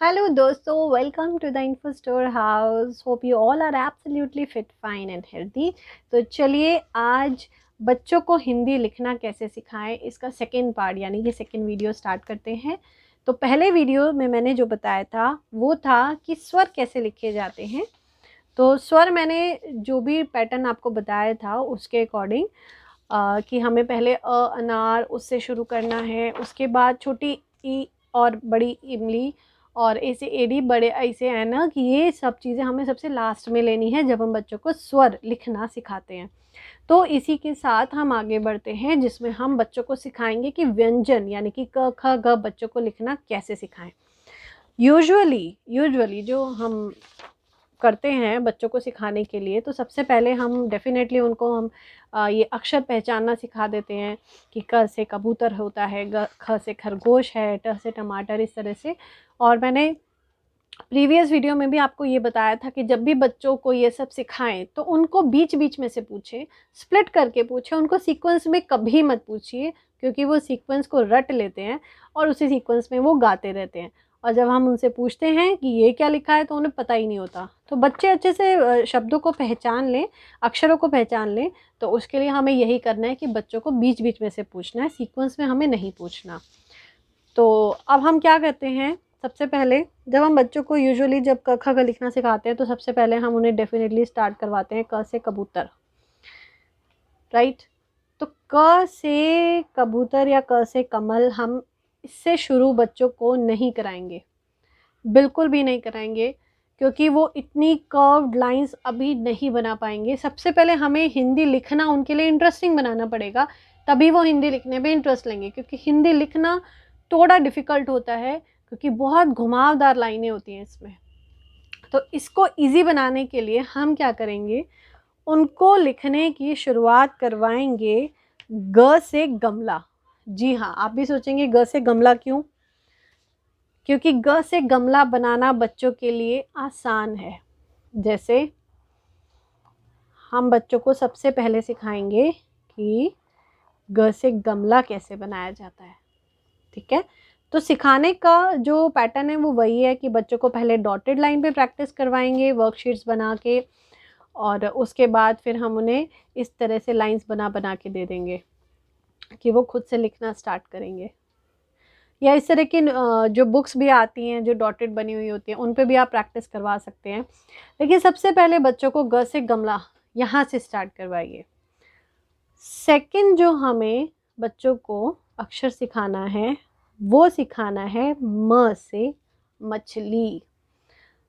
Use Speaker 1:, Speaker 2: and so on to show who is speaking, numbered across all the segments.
Speaker 1: Hello दोस्तों, welcome to the info store house. Hope you all are absolutely fit fine and healthy. तो चलिए आज बच्चों को हिंदी लिखना कैसे सिखाएं इसका सेकेंड पार्ट यानी कि सेकेंड वीडियो स्टार्ट करते हैं। तो पहले वीडियो में मैंने जो बताया था वो था कि स्वर कैसे लिखे जाते हैं। तो स्वर मैंने जो भी पैटर्न आपको बताया था उसके अकॉर्डिंग कि हमें पहले अनार उससे शुरू करना है, उसके बाद छोटी ई और बड़ी इमली और ऐसे एडी बड़े ऐसे है ना कि ये सब चीज़ें हमें सबसे लास्ट में लेनी है जब हम बच्चों को स्वर लिखना सिखाते हैं। तो इसी के साथ हम आगे बढ़ते हैं जिसमें हम बच्चों को सिखाएंगे कि व्यंजन यानी कि क ख ग बच्चों को लिखना कैसे सिखाएं। यूजुअली जो हम करते हैं बच्चों को सिखाने के लिए, तो सबसे पहले हम डेफिनेटली उनको हम ये अक्षर पहचानना सिखा देते हैं कि क से कबूतर होता है, ख से खरगोश है, ट से टमाटर, इस तरह से। और मैंने प्रीवियस वीडियो में भी आपको ये बताया था कि जब भी बच्चों को ये सब सिखाएं तो उनको बीच बीच में से पूछें, स्प्लिट करके पूछें, उनको सीक्वेंस में कभी मत पूछिए क्योंकि वो सीक्वेंस को रट लेते हैं और उसी सीक्वेंस में वो गाते रहते हैं। और जब हम उनसे पूछते हैं कि ये क्या लिखा है तो उन्हें पता ही नहीं होता। तो बच्चे अच्छे से शब्दों को पहचान लें, अक्षरों को पहचान लें, तो उसके लिए हमें यही करना है कि बच्चों को बीच बीच में से पूछना है, सीक्वेंस में हमें नहीं पूछना। तो अब हम क्या करते हैं, सबसे पहले जब हम बच्चों को यूजुअली जब क ख ग लिखना सिखाते हैं तो सबसे पहले हम उन्हें डेफिनेटली स्टार्ट करवाते हैं क से कबूतर, राइट। तो क से कबूतर या क से कमल हम इससे शुरू बच्चों को नहीं कराएंगे, बिल्कुल भी नहीं कराएंगे, क्योंकि वो इतनी कर्व्ड लाइंस अभी नहीं बना पाएंगे। सबसे पहले हमें हिंदी लिखना उनके लिए इंटरेस्टिंग बनाना पड़ेगा, तभी वो हिंदी लिखने में इंटरेस्ट लेंगे। क्योंकि हिंदी लिखना थोड़ा डिफ़िकल्ट होता है क्योंकि बहुत घुमावदार लाइनें होती हैं इसमें। तो इसको इजी बनाने के लिए हम क्या करेंगे, उनको लिखने की शुरुआत करवाएंगे ग से गमला। जी हाँ, आप भी सोचेंगे ग से गमला क्यों? क्योंकि ग से गमला बनाना बच्चों के लिए आसान है। जैसे हम बच्चों को सबसे पहले सिखाएंगे कि ग से गमला कैसे बनाया जाता है, ठीक है। तो सिखाने का जो पैटर्न है वो वही है कि बच्चों को पहले डॉटेड लाइन पे प्रैक्टिस करवाएंगे वर्कशीट्स बना के, और उसके बाद फिर हम उन्हें इस तरह से लाइंस बना बना के दे देंगे कि वो खुद से लिखना स्टार्ट करेंगे। या इस तरह की जो बुक्स भी आती हैं जो डॉटेड बनी हुई होती हैं उन पे भी आप प्रैक्टिस करवा सकते हैं। लेकिन सबसे पहले बच्चों को ग से गमला यहाँ से स्टार्ट करवाइए। सेकंड जो हमें बच्चों को अक्षर सिखाना है वो सिखाना है म से मछली।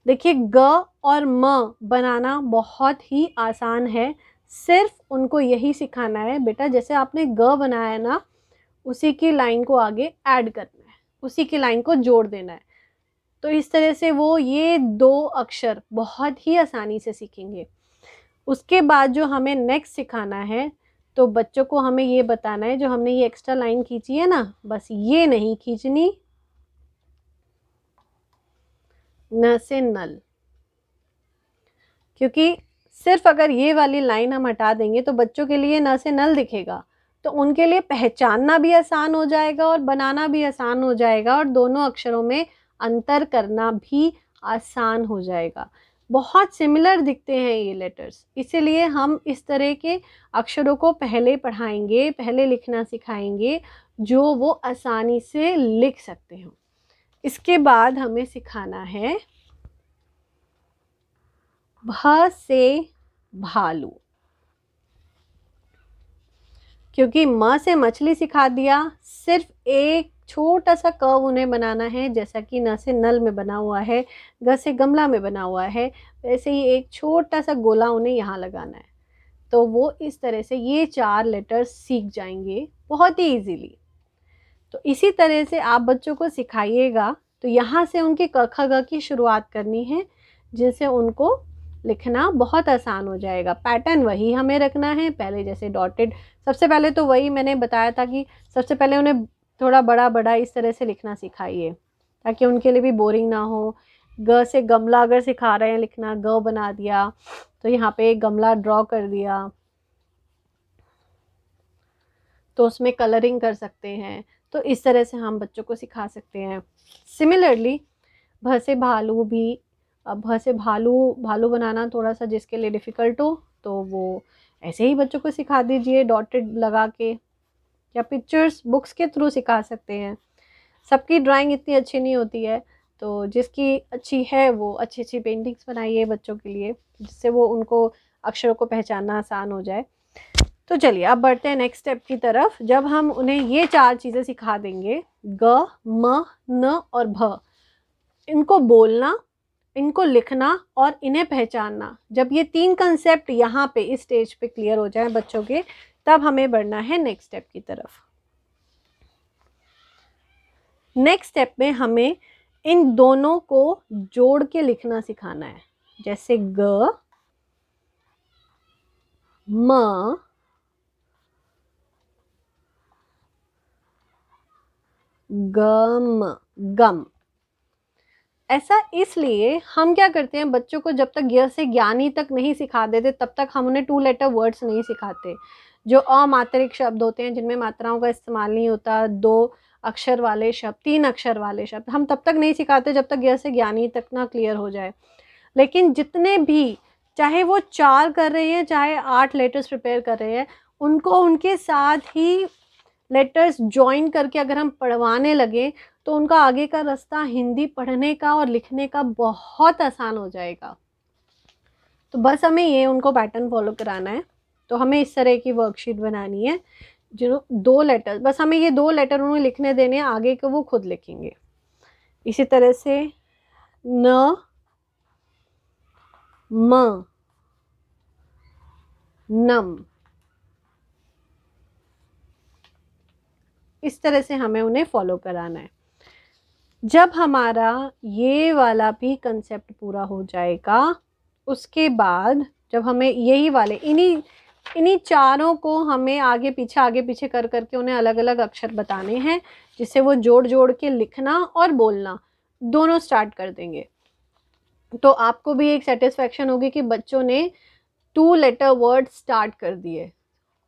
Speaker 1: देखिए ग और म बनाना बहुत ही आसान है, सिर्फ उनको यही सिखाना है बेटा, जैसे आपने ग बनाया ना उसी की लाइन को आगे ऐड करना है, उसी की लाइन को जोड़ देना है। तो इस तरह से वो ये दो अक्षर बहुत ही आसानी से सीखेंगे। उसके बाद जो हमें नेक्स्ट सिखाना है, तो बच्चों को हमें ये बताना है जो हमने ये एक्स्ट्रा लाइन खींची है ना, बस ये नहीं खींचनी, न से नल। क्योंकि सिर्फ अगर ये वाली लाइन हम हटा देंगे तो बच्चों के लिए न से नल दिखेगा, तो उनके लिए पहचानना भी आसान हो जाएगा और बनाना भी आसान हो जाएगा और दोनों अक्षरों में अंतर करना भी आसान हो जाएगा। बहुत सिमिलर दिखते हैं ये लेटर्स, इसीलिए हम इस तरह के अक्षरों को पहले पढ़ाएंगे, पहले लिखना सिखाएंगे जो वो आसानी से लिख सकते हो। इसके बाद हमें सिखाना है भ से भालू। क्योंकि म से मछली सिखा दिया, सिर्फ एक छोटा सा कर्व उन्हें बनाना है, जैसा कि न से नल में बना हुआ है, ग से गमला में बना हुआ है, वैसे ही एक छोटा सा गोला उन्हें यहाँ लगाना है। तो वो इस तरह से ये 4 लेटर्स सीख जाएंगे बहुत ही इजीली। तो इसी तरह से आप बच्चों को सिखाइएगा। तो यहाँ से उनके क ख ग की शुरुआत करनी है जिससे उनको लिखना बहुत आसान हो जाएगा। पैटर्न वही हमें रखना है, पहले जैसे डॉटेड, सबसे पहले तो वही मैंने बताया था कि सबसे पहले उन्हें थोड़ा बड़ा बड़ा इस तरह से लिखना सिखाइए ताकि उनके लिए भी बोरिंग ना हो। ग से गमला अगर सिखा रहे हैं लिखना, ग बना दिया तो यहाँ पे एक गमला ड्रॉ कर दिया, तो उसमें कलरिंग कर सकते हैं। तो इस तरह से हम बच्चों को सिखा सकते हैं। सिमिलरली भ से भालू भी, अब भ से भालू, भालू बनाना थोड़ा सा जिसके लिए डिफ़िकल्ट हो तो वो ऐसे ही बच्चों को सिखा दीजिए डॉटेड लगा के, या पिक्चर्स बुक्स के थ्रू सिखा सकते हैं। सबकी ड्राइंग इतनी अच्छी नहीं होती है, तो जिसकी अच्छी है वो अच्छी अच्छी पेंटिंग्स बनाइए बच्चों के लिए, जिससे वो उनको अक्षरों को पहचानना आसान हो जाए। तो चलिए अब बढ़ते हैं नेक्स्ट स्टेप की तरफ। जब हम उन्हें ये 4 चीज़ें सिखा देंगे, ग, म, न और भ, इनको बोलना, इनको लिखना और इन्हें पहचानना, जब ये 3 कंसेप्ट यहाँ पे इस स्टेज पे क्लियर हो जाए बच्चों के, तब हमें बढ़ना है नेक्स्ट स्टेप की तरफ। नेक्स्ट स्टेप में हमें इन दोनों को जोड़ के लिखना सिखाना है, जैसे ग, म, गम, गम। ऐसा इसलिए हम क्या करते हैं, बच्चों को जब तक य से ज्ञानी तक नहीं सिखा देते तब तक हम उन्हें 2 लेटर वर्ड्स नहीं सिखाते। जो अमात्रिक शब्द होते हैं जिनमें मात्राओं का इस्तेमाल नहीं होता, 2 अक्षर वाले शब्द, 3 अक्षर वाले शब्द, हम तब तक नहीं सिखाते जब तक य से ज्ञानी तक ना क्लियर हो जाए। लेकिन जितने भी, चाहे वो 4 कर रहे हैं चाहे 8 लेटर्स प्रिपेयर कर रहे हैं, उनको उनके साथ ही लेटर्स जॉइन करके अगर हम पढ़वाने लगे तो उनका आगे का रास्ता हिंदी पढ़ने का और लिखने का बहुत आसान हो जाएगा। तो बस हमें ये उनको पैटर्न फॉलो कराना है। तो हमें इस तरह की वर्कशीट बनानी है, जो 2 लेटर, बस हमें ये 2 लेटर उन्हें लिखने देने हैं, आगे को वो खुद लिखेंगे। इसी तरह से न, म, नम, इस तरह से हमें उन्हें फॉलो कराना है। जब हमारा ये वाला भी कंसेप्ट पूरा हो जाएगा, उसके बाद जब हमें यही वाले इन्हीं चारों को हमें आगे पीछे कर करके उन्हें अलग अलग अक्षर बताने हैं, जिससे वो जोड़ जोड़ के लिखना और बोलना दोनों स्टार्ट कर देंगे। तो आपको भी एक सेटिस्फेक्शन होगी कि बच्चों ने 2 लेटर वर्ड स्टार्ट कर दिए,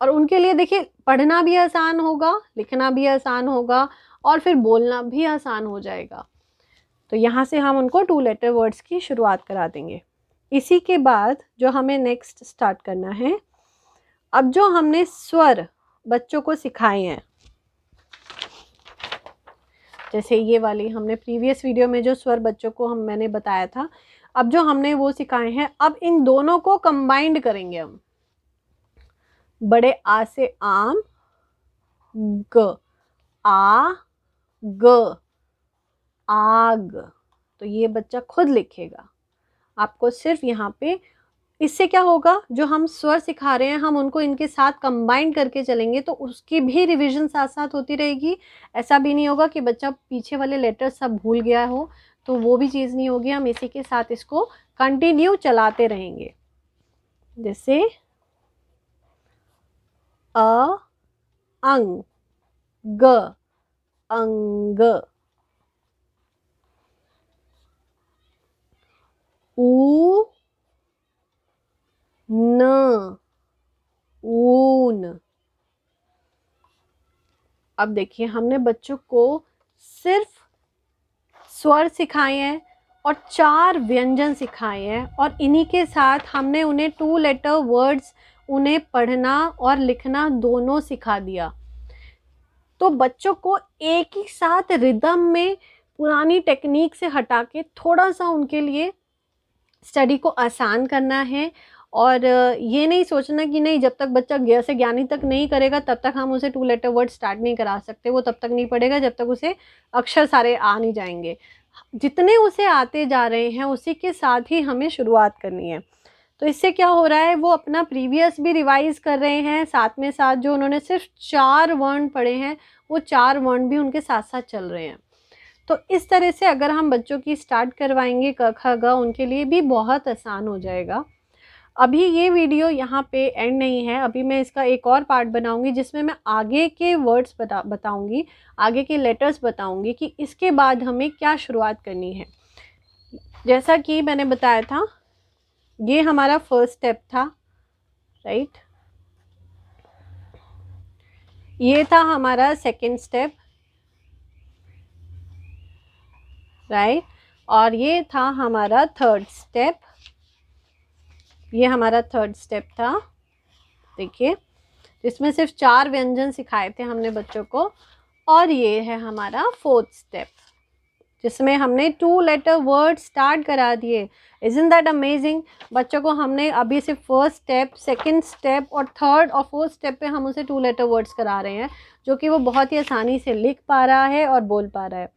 Speaker 1: और उनके लिए देखिए पढ़ना भी आसान होगा, लिखना भी आसान होगा और फिर बोलना भी आसान हो जाएगा। तो यहाँ से हम उनको 2 लेटर वर्ड्स की शुरुआत करा देंगे। इसी के बाद जो हमें नेक्स्ट स्टार्ट करना है, अब जो हमने स्वर बच्चों को सिखाए हैं, जैसे ये वाली हमने प्रीवियस वीडियो में जो स्वर बच्चों को मैंने बताया था, अब जो हमने वो सिखाए हैं, अब इन दोनों को कंबाइंड करेंगे हम। बड़े आ से आम, ग, आ, ग, आग। तो ये बच्चा खुद लिखेगा, आपको सिर्फ यहाँ पे, इससे क्या होगा, जो हम स्वर सिखा रहे हैं हम उनको इनके साथ कंबाइन करके चलेंगे तो उसकी भी रिवीजन साथ साथ होती रहेगी। ऐसा भी नहीं होगा कि बच्चा पीछे वाले लेटर सब भूल गया हो, तो वो भी चीज़ नहीं होगी। हम इसी के साथ इसको कंटिन्यू चलाते रहेंगे। जैसे अ, अंग, ग, अंग, ऊ, न, ऊन। अब देखिए हमने बच्चों को सिर्फ स्वर सिखाए हैं और 4 व्यंजन सिखाए हैं, और इन्हीं के साथ हमने उन्हें 2 लेटर वर्ड्स, उन्हें पढ़ना और लिखना दोनों सिखा दिया। तो बच्चों को एक ही साथ रिदम में पुरानी टेक्निक से हटा के थोड़ा सा उनके लिए स्टडी को आसान करना है। और ये नहीं सोचना कि नहीं, जब तक बच्चा ग से ज्ञानी तक नहीं करेगा तब तक हम उसे 2 लेटर वर्ड स्टार्ट नहीं करा सकते। वो तब तक नहीं पढ़ेगा जब तक उसे अक्षर सारे आ नहीं जाएंगे। जितने उसे आते जा रहे हैं उसी के साथ ही हमें शुरुआत करनी है। तो इससे क्या हो रहा है, वो अपना प्रीवियस भी रिवाइज कर रहे हैं, साथ में साथ जो उन्होंने सिर्फ 4 वर्ण पढ़े हैं वो 4 वर्ण भी उनके साथ साथ चल रहे हैं। तो इस तरह से अगर हम बच्चों की स्टार्ट करवाएंगे क ख ग, उनके लिए भी बहुत आसान हो जाएगा। अभी ये वीडियो यहाँ पे एंड नहीं है, अभी मैं इसका एक और पार्ट बनाऊंगी जिसमें मैं आगे के वर्ड्स बताऊंगी, आगे के लेटर्स बताऊंगी कि इसके बाद हमें क्या शुरुआत करनी है। जैसा कि मैंने बताया था, ये हमारा फर्स्ट स्टेप था, राइट। ये था हमारा सेकंड स्टेप, राइट। और ये था हमारा थर्ड स्टेप, ये हमारा थर्ड स्टेप था। देखिए, इसमें सिर्फ 4 व्यंजन सिखाए थे हमने बच्चों को। और ये है हमारा फोर्थ स्टेप, जिसमें हमने 2 लेटर वर्ड स्टार्ट करा दिए। Isn't that amazing? बच्चों को हमने अभी सिर्फ फर्स्ट स्टेप, सेकंड स्टेप और थर्ड और फोर्थ स्टेप पे हम उसे 2 लेटर वर्ड्स करा रहे हैं, जो कि वो बहुत ही आसानी से लिख पा रहा है और बोल पा रहा है।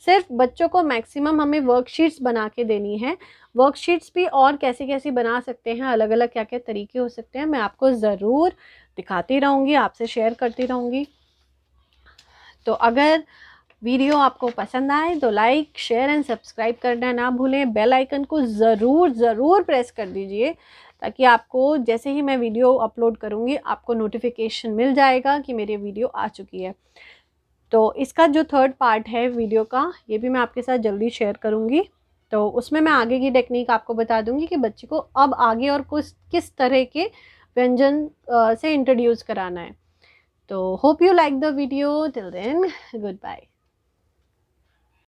Speaker 1: सिर्फ बच्चों को मैक्सिमम हमें वर्कशीट्स बना के देनी है। वर्कशीट्स भी और कैसी कैसी बना सकते हैं, अलग अलग क्या क्या तरीके हो सकते हैं, मैं आपको ज़रूर दिखाती रहूँगी, आपसे शेयर करती रहूँगी। तो अगर वीडियो आपको पसंद आए तो लाइक, शेयर एंड सब्सक्राइब करना ना भूलें। बेल आइकन को ज़रूर प्रेस कर दीजिए, ताकि आपको जैसे ही मैं वीडियो अपलोड करूँगी आपको नोटिफिकेशन मिल जाएगा कि मेरी वीडियो आ चुकी है। तो इसका जो थर्ड पार्ट है वीडियो का, ये भी मैं आपके साथ जल्दी शेयर करूँगी। तो उसमें मैं आगे की टेक्निक आपको बता दूँगी कि बच्चे को अब आगे और किस तरह के व्यंजन से इंट्रोड्यूस कराना है। तो hope you like the video. Till then, good bye.